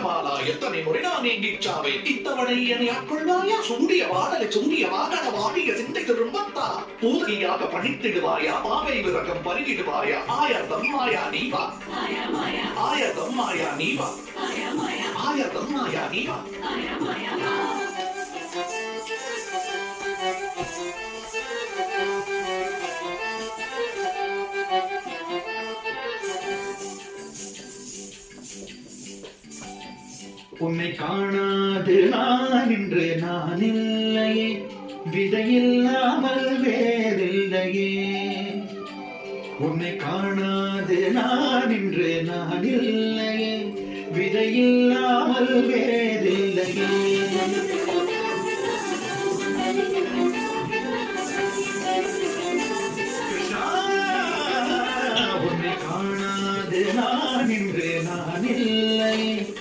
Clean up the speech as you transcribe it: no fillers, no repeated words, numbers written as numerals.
பிரியமாலா எத்தனை முறை நான் நீங்கிச்சாவேன் இத்தவணை என்னை ஆட்கொள்வாயா சூடிய வாடலை சுண்டிய வாகன வாடிய சிந்தை திரும்பத்தா பூதையாக பணித்திடுவாயா பாவை விரகம் பருகிடுவாயா ஆயர்தம் மாயா நீவா ஆயர்தம் மாயா நீவா ஆயர்தம் மாயா நீவா உன்னை காணாது நான் இன்று நான் இல்லையே விதையில்லாமல் வேறில்லையே உன்னை காணாது நான் இன்று நான் இல்லையே விதையில்லாமல் வேறில்லையே உன்னை காணாது நான் இன்று நான்